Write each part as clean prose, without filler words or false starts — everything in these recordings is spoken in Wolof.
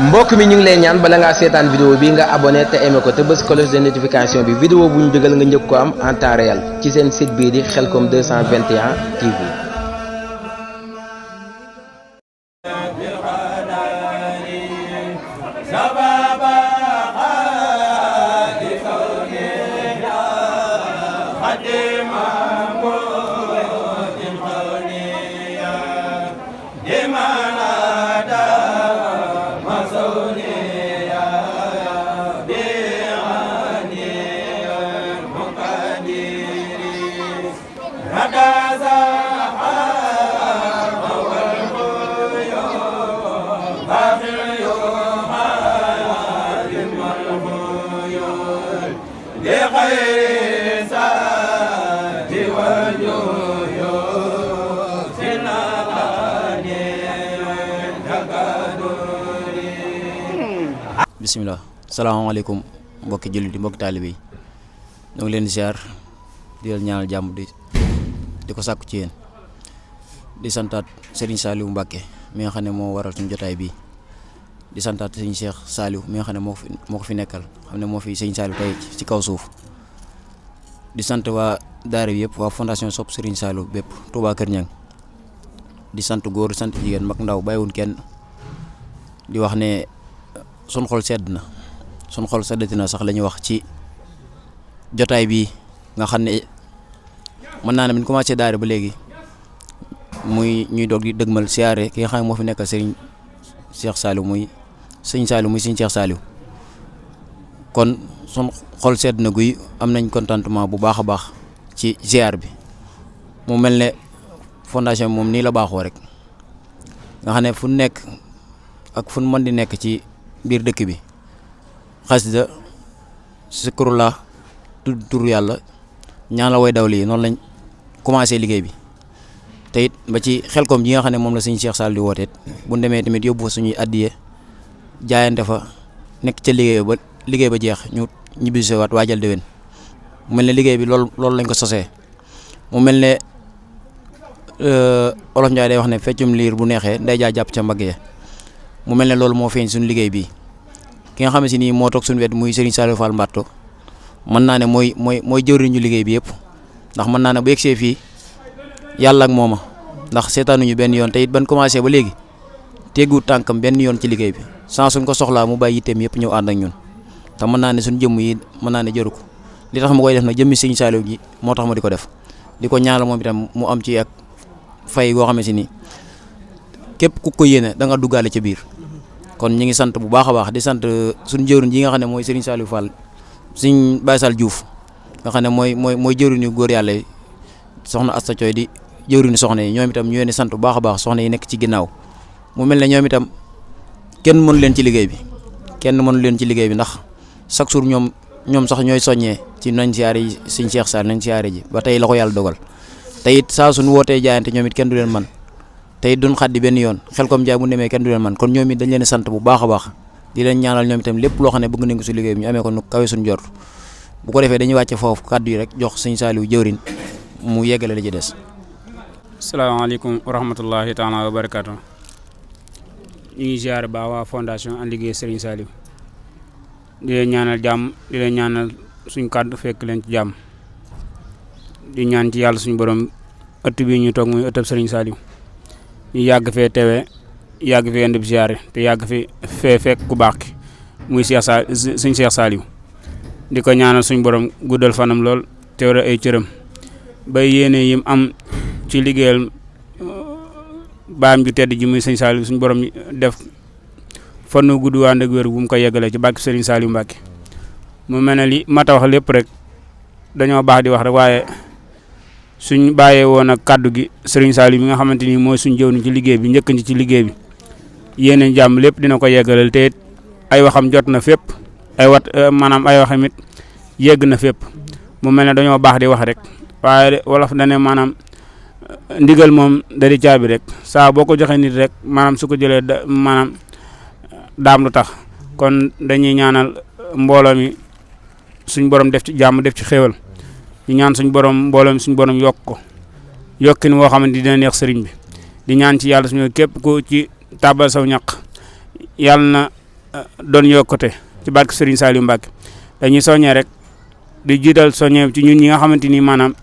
mbokk mi ñu ngi lay ñaan bala ngaa seetaan vidéo bi nga abonné te aimé ko te bës cloche de notification bi vidéo bu ñu dugal nga njëkk ko am en temps réel ci seen site bii di Khelcom 221 TV. bismillah salaamaaleykum mbokki jullit yi mbokki taalibe yi ñoo ngi leen di ziar di leen ñaanal jàmm di ko sàkku ci yéen di santaat Serigne Saliou Mbacké mi nga xam ne moo waral suñu jotaay bi di santaat Serigne Cheikh Saliou mi nga xam ne moo ko fi nekkal xam ne moo fi Serigne Saliou tey ci kaw suuf di sant waa daara bi yëpp waa fondation Sopp Serigne Saliou bépp Touba Kër Ñang di sant góor sant jigéen mag ndaw bàyyiwun kenn di wax ne sun xol seddati na sax la ñuy wax ci jotaay bi nga xam ne mën naa ne bi ñu commencé daara ba léegi muy ñuy doog di dëgmal siyaare ki nga xam ne moo fi nekkal Serigne Cheikh Saliou muy Serigne Cheikh Saliou kon sun xol sedd na guy am nañ contentement bu baax a baax ci ziar bi mu mel ne fondation moom nii la baaxoo rek nga xam ne fu nekk ak fu mën di nekk ci biir dëkk bi xasida zikrullah tudd turu yàlla ñaan la way dawli yi noonu lañ commencé liggéey bi te it ba ci Khelcom ji nga xam ne moom la sëñ Cheikh Sall di wooteet bu ñu demee tamit yóbbu fa suñuy addiye jaayante fa nekk ca liggéey ba jeex ñu ñibbisi waat waajal déwén mu mel ne liggéey bi loolu lañ ko sosee mu mel ne Olof Njaay day wax ne feccum liir bu neexee nday jaa jàpp ca mbagg ya mu mel ne loolu moo feeñ suñu liggéey bi ki nga xam ne si nii moo toog suñu wet muy Serigne Saliou Fall Mbatto mën naa ne mooy jëwriñu liggéey bi yëpp ndax mën naa ne bu yegsee fii yàlla ak mooma ndax seetaanuñu benn yoon te it ban commencé ba léegi teggu tànkam benn yoon ci liggéey bi sans suñ ko soxlaa mu bàyyi yitteem yëpp ñëw ànd ak ñun te mën naa ne suñu jëmm yi mën naa ne jëru ko li tax ma koy def nag jëmmi Serigne Saliou ji moo tax ma di ko def di ko ñaanal moom itam mu am ci ak fay goo xam ne si nii képp ku ko yéene da nga duggaale ca biir kon ñi ngi sant bu baax a baax di sant suñu jëwriñ ji nga xam ne mooy Serigne Saliou Fall Serigne Baye Sall Diouf nga xam ne mooy jëwriñu góor yàlla yi soxna Asta Thioy di jëwriñu soxna yi ñoom itam ñu leen di sant bu baax a baax soxna yi nekk ci ginnaaw mu mel ne ñoom itam kenn mënu leen ci liggéey bi ndax chaque jour ñoom sax ñooy soññee ci nañ siyaare yi Serigne Cheikh Sall nañ siyaare ji ba tey la ko yàlla dogal te it saa suñu wootee jaayante ñoom it kenn du leen man tey duñ xaddi benn yoon Khelcom jaay bu demee kenn du leen man kon ñoom it dañ leen sant bu baax a baax di leen ñaanal ñoom itam lépp loo xam ne bëgg nañ ko si liggéey bi ñu amee ko nu kawe suñu jort bu ko defee dañuy wàcce foofu kàddu yi rek jox Serigne Saliou jëwrin mu yeggale la ci des. salaamaaleykum wa rahmatullahi taala wa barakaatu. ñu ngi ziar ba waa fondation And Liggéey Serigne Saliou di leen ñaanal jàmm di leen ñaanal suñ kàddu fekk leen ci jàmm di ñaan ci yàlla suñu borom ëtt bi ñu toog muy ëttab Serigne Saliou ñu yàgg fee teewee yàgg fee indi ziare te yàgg fi fee fekk ku baax ki muy suñ Cheikh Saliou di ko ñaanal suñ borom guddal fanam lool teewre ay cëram ba yéene yim am ci liggéeyal baam ju tedd ji muy sëñ Saliou suñ borom def fannu gudd ànd ak wér bu mu ko yeggalee ci bàkki Serigne Saliou Mbacké mu mel ne li mata wax lépp rek dañoo baax di wax rek waaye suñ bàyyee woon ak kaddu gi Serigne Saliou bi nga xamante ni mooy suñ jëwriñ ci liggéey bi njëkk ci liggéey bi yéene jàmm lépp dina ko yeggalal te ay waxam jot na fépp ay waxam it yegg na fépp mu mel ne dañoo baax di wax rek waaye wolof dane maanaam ndigal moom dari caabi rek saa boo ko joxee nit rek maanaam su ko jëlee maanaam daam lu tax kon dañuy ñaanal mbooloo mi suñ borom def ci jàmm def ci xéewal ñu ñaan suñ borom mbooloo mi suñ borom yokk ko yokkin woo xamante dina neex sëriñ bi di ñaan ci yàlla suñu képp ku ci tàbbal saw ñaq yàlla na doon yokkute ci barke Serigne Saliou Mbacke dañuy soññee rek di jiital soññee ci ñun ñi nga xamante ni maanaam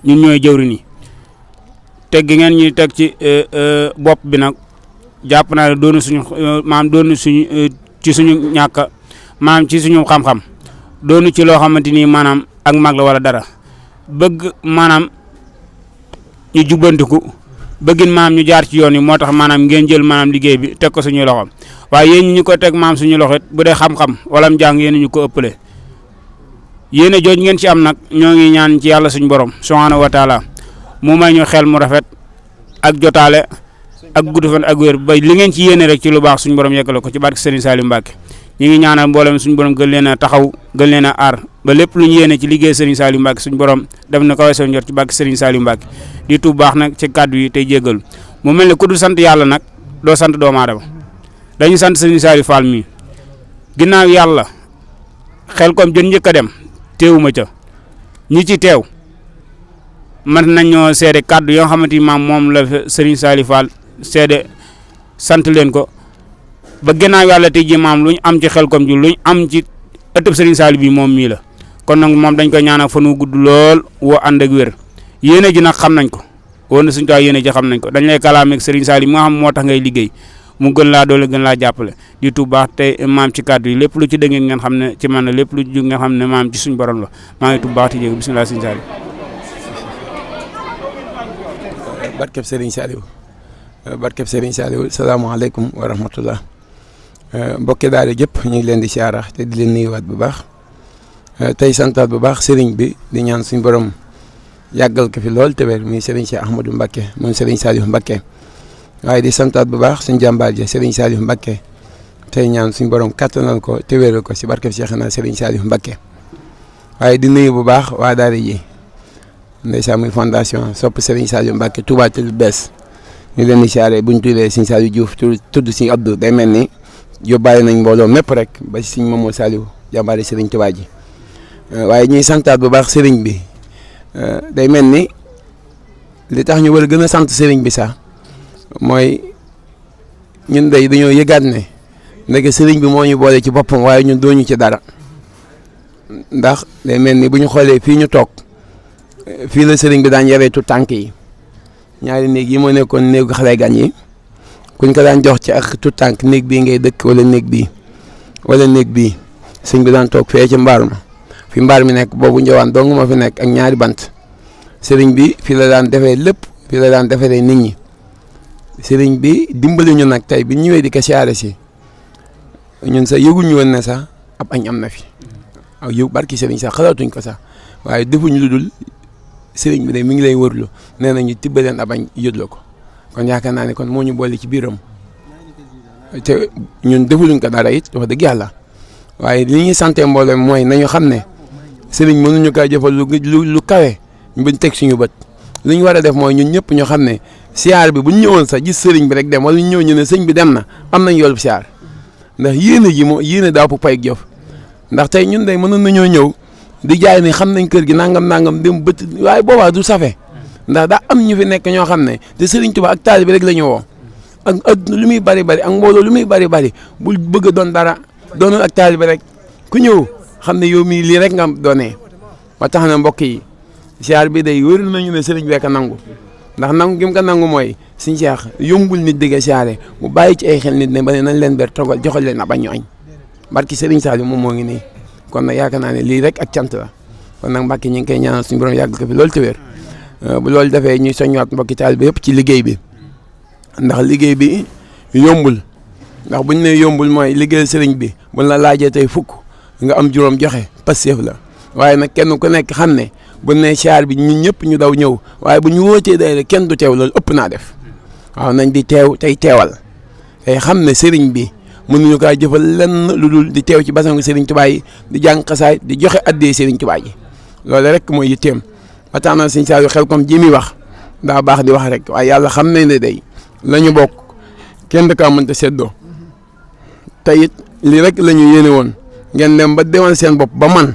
ñun ñooy jëwriñ yi teg gi ngeen ñuy teg ci bopp bi nag jàpp naa ne doonu suñu maanaam doonu suñu ci suñu ñàkk maanaam ci suñu xam-xam doonu ci loo xamante ni maanaam ak mag la wala dara bëgg maanaam ñu jubbantiku bëggin maanaam ñu jaar ci yoon yi moo tax maanaam ngeen jël maanaam liggéey bi teg ko suñuy loxo waaye yéen ñu ko teg maanaam suñu loxo it bu dee xam-xam wala mu jàng yéen ñu ko ëppale yéen jooj ngeen ci am nag ñoo ngi ñaan ci yàlla suñu borom subhanahu wa taala mu may ñu xel mu rafet ak jotaale ak gudd fan ak wér ba li ngeen ci yéene rek ci lu baax suñu borom yeggale ko ci barke Serigne Saliou Mbacke ñu ngi ñaanal mboolem suñu borom gën leen a taxaw gën leen a aar ba lépp lu ñu yéene ci liggéey Serigne Saliou Mbacke suñu borom def na kawe seen jot ci barke Serigne Saliou Mbacke di tuub baax nag ci kàddu yi tey jéggalu mu mel ne ku dul sant yàlla nag doo sant doomu aadama dañuy sant Serigne Saliou Fall mii ginnaaw yàlla xel kom jën njëkk a dem teewuma ca ñi ci teew man nañoo seede kàddu yoo xamante ni maam moom la Serigne Saliou Fall seede sant leen ko ba ginnaaw yàlla tey ji maam lu ñu am ci xel kom ji lu ñu am ci ëttëb Serigne Saliou bi moom mii la kon nag moom dañ ko ñaanal fan wu gudd lool woo ànd ak wér yéene ji nag xam nañ ko woon na suñu taw yéene ji xam nañ ko dañ lay kalaameeg Serigne Saliou mu nga xam moo tax ngay liggéey mu gën laa doole gën laa jàppale di tuub baax tey maam ci kàddu yi lépp lu ci dëngee ngeen xam ne ci man la lépp lu jug ngeen xam ne maam ci suñu borom la maa ngi tuub baax ti jéego bisimilah Serigne Saliou barkeb Serigne Saliou barkeb Serigne Saliou salaamaaleykum wa rahmatullah mbokki daara jëpp ñu ngi leen di siyaara te di leen nuyuwaat bu baax tey santaat bu baax Serigne bi di ñaan suñu borom yàggal ko fi lool te wér muy Serigne Cheikh Ahmadou Mbacké moom Serigne Saliou Mbacké waaye di santaat bu baax suñu jàmbaar ja Serigne Saliou Mbacké tey ñaan suñu borom kattanal ko te wéral ko si barkeb Cheikh na Serigne Saliou Mbacké waaye di nuyu bu baax waa daara ji ndeysaan muy fondation sopp Serigne Saliou Mbacké Touba te lu bees ñu leen di siyaare buñ tuddee Serigne Saliou Diouf tudd Serigne Abdou day mel ni yóbbaale nañ mbooloo mépp rek ba si Serigne Mamadou Saliou jàmbaari Serigne Touba ji waaye ñuy santaat bu baax Serigne bi day mel ni li tax ñu war a gën a sant Serigne bi sax mooy ñun day dañoo yëgaat ne ndeke Serigne bi moo ñu boole ci boppam waaye ñun dooñu ci dara ndax day mel ni bu ñu xoolee fii ñu toog fii la Serigne bi daan yaree tu tànk yi ñaari néeg yi moo nekkoon néegu xale gan yi kuñ ko daan jox ci ak tu tànk néeg bii ngay dëkk wala néeg bii sëñ bi daan toog fee ci mbaar ma fi mbaar mi nekk boobu njawaan dong ma fi nekk ak ñaari bant Serigne bi fii la daan defee lépp fii la daan defaree nit ñi Serigne bi dimbali ñu nag tey bi ñëwee di ko siyaare si ñun sax yëguñu woon ne sax ab añ am na fi aw yëg barki Serigne sax xalaatuñ ko sax waaye defuñ lu dul Serigne bi de mi ngi lay wërlu nee nañu tibbaleen ab añ yëdloo ko kon yaakaar naa ne kon moo ñu boole ci biiram te ñun defuluñ ko dara it wax dëgg yàlla waaye li ñuy sante mbooloo mooy nañu xam ne Serigne mënuñu kaa jëfal lu kawe ñu bañ teg suñu bët li ñu war a def mooy ñun ñëpp ñu xam ne siyaar bi bu ñu ñëwoon sax gis Serigne bi rek dem wala ñu ñëw ñu ne sëñ bi dem na am nañ yoolu siyaar ndax yéene ji moo yéene daa pu pay ak jëf ndax tey ñun day mënoon nañoo ñëw di jaay ne xam nañ kër gi nangam dem bët waaye boobaa du safe ndax daa am ñu fi nekk ñoo xam ne te Serigne Touba ak taalibe rek la ñu woo ak lu muy bari ak mbooloo lu muy bari bul bëgg a doon dara doonul ak taalibe rek ku ñëw xam ne yow mii lii rek nga doonee ba tax na mbokk yi siyaar bi day wër nañu ne Serigne bee ko nangu ndax nangu gi mu ko nangu mooy Serigne Cheikh yombul nit digga siyaare mu bàyyi ci ay xel nit ne ba ne nañ leen ber togal joxal leen ab ñu añ barki Serigne Saliou moom moo ngi nii kon nag yaakaar naa ne lii rek ak cant la kon nag Mbàkke ñu ngi koy ñaanal suñu borom yàgg ko fi loolu te wér bu loolu defee ñuy soññaat mbokki taalibe bi yëpp ci liggéey bi ndax liggéey bi yombul ndax buñ ne yombul mooy liggéeyal sëriñ bi buñ la laajee tey fukk nga am juróom joxe passeef la waaye nag kenn ku nekk xam ne buñ ne siyaar bi ñun ñëpp ñu daw ñëw waaye bu ñu wootee day rek kenn du teew loolu ëpp naa def waaw nañ di teew tey teewal tey xam ne sëriñ bi mënuñu kaa jëfal lenn lu dul di teew ci basangu Serigne Touba yi di jàng xasaay di joxe addee Serigne Touba yi loolu rek mooy yitteem ba tax na Serigne Saliou xel comme ji mi wax daa baax di wax rek waaye yàlla xam nañ ne day la ñu bokk kenn da kaa mënta seddoo te it lii rek la ñu yéene woon ngeen dem ba demal seen bopp ba man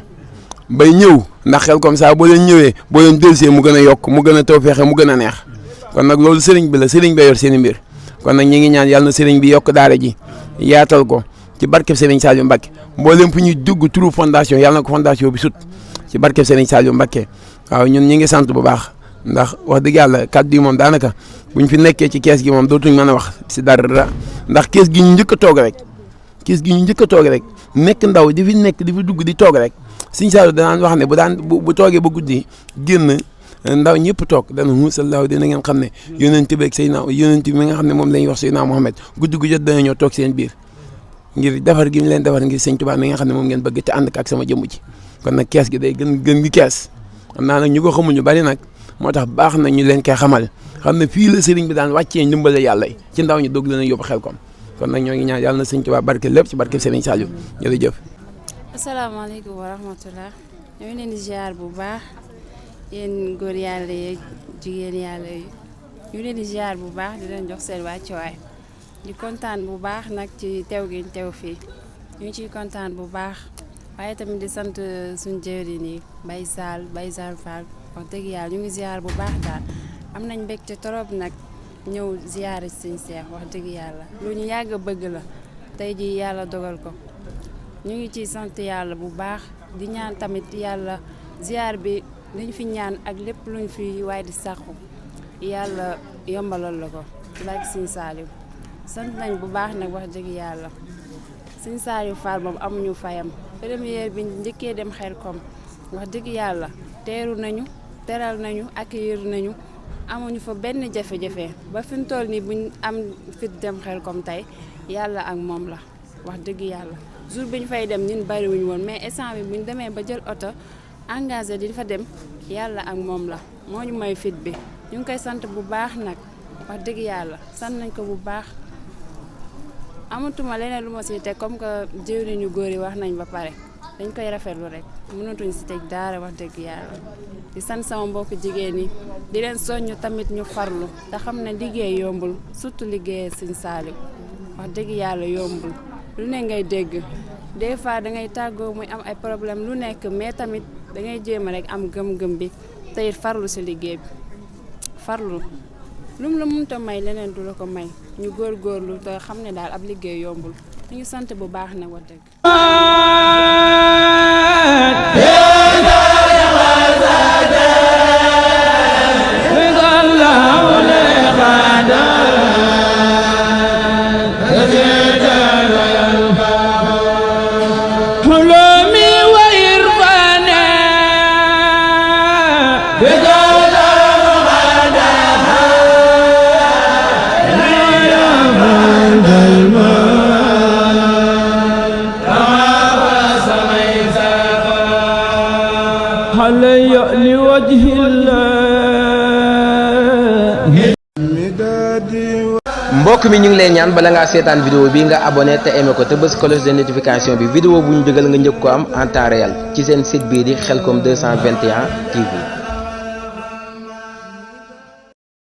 bay ñëw ndax xel comme ça boo leen ñëwee boo leen delsee mu gën a yokk mu gën a taw feexe mu gën a neex kon nag loolu Serigne bi la Serigne bee yor seen i mbir kon nag ñi ngi ñaan yàlla na sëriñ bi yokk daara ji yaatal ko ci barkeb Serigne Saliou Mbacké mboolem fu ñuy dugg turu fondation yàlla na ko fondation bi sut ci barkeb Serigne Saliou Mbacké waaw ñun ñi ngi sant bu baax ndax wax dëgg yàlla kàddu yi moom daanaka buñ fi nekkee ci kees gi moom dootuñ mën a wax si dara ndax kees gi ñu njëkk a toog rek kees gi ñu njëkk a toog rek nekk ndaw di fi nekk di fi dugg di toog rek Serigne Saliou danaan wax ne bu toogee ba guddi génn ndaw ñëpp toog dana musallaahu dina ngeen xam ne yonent bi ak Seydina yonent bi mi nga xam ne moom la ñuy wax Seydina Muhammad guddi gu jot dana ñoo toog seen biir ngir defar gi ñu leen defar ngir Sëñ Tuubaa mi nga xam ne moom ngeen bëgg te ànd ak sama jëmm ji kon nag kees gi day gën gi kees xam naa nag ñu ko xamul ñu bari nag moo tax baax na ñu leen koy xamal xam ne fii la sëriñ bi daan wàccee ndimbale yàlla yi ci ndaw ñi doog leen a yóbbu Xelkom kon nag ñoo ngi ñaan yàlla na Sëñ Tuubaa barke lépp ci barke Sëriñ Saliou jërëjëf. asalaamaaleykum wa rahmatulah ñoo ngi leen di ziar bu baax yéen góor yàlla yeeg jigéen yàlla yi ñu ngi leen di ziar bu baax di leen jox seen wàccuwaay di kontaan bu baax nag ci teew gi ñu teew fii ñu ngi ciy kontaan bu baax waaye tamit di sant suñu jëwriñ yi Baye Sall Fall wax dëgg yàlla ñu ngi ziar bu baax daal am nañ mbégte torop nag ñëw ziar Sëñ Seex wax dëgg yàlla lu ñu yàgg bëgg la tey ji yàlla dogal ko ñu ngi ciy sant yàlla bu baax di ñaan tamit yàlla ziar bi liñ fi ñaan ak lépp luñ fi waaye di sàqu yàlla yombalal la ko barke Sëñ Saliou sant nañ bu baax nag wax dëgg yàlla Sëñ Saliou Fall moom amuñu fayam première bi njëkkee dem Xelkom wax dëgg yàlla teeru nañu teral nañu accueillir nañu amuñu fa benn jafe-jafe ba fi mu toll nii buñ am fit dem Xelkom tey yàlla ak moom la wax dëgg yàlla jour bi ñu fay dem ñun bariwuñu woon mais instant bi buñ demee ba jël oto engagé di fa dem yàlla ak moom la moo ñu may fit bi ñu ngi koy sant bu baax nag wax dëgg yàlla sant nañ ko bu baax amatuma leneen lu ma si teg comme que jëwriñu góor yi wax nañ ba pare dañ koy rafetlu rek mënatuñ si teg daara wax dëgg yàlla di sant sama mbokk jigéen yi di leen soññ tamit ñu farlu te xam ne liggéey yombul surtout liggéey Sëñ Saliou wax dëgg yàlla yombul lu ne ngay dégg des fois da ngay tàggoo muy am ay problème lu nekk mais tamit da ngay jéem a rek am gëm-gëm bi tey farlu si liggéey bi farlu lum la mënta may leneen du la ko may ñu góorgóorlu te xam ne daal ab liggéey yombul ñu ngi sant bu baax nag wax dëgg. mbokk mi ñu ngi lay ñaan bala ngaa seetaan vidéo bi nga abonné te aimé ko te bës cloche de notification bi vidéo bu ñu dugal nga njëkk ko am en temps réel ci seen site bii di Khelcom 221 TV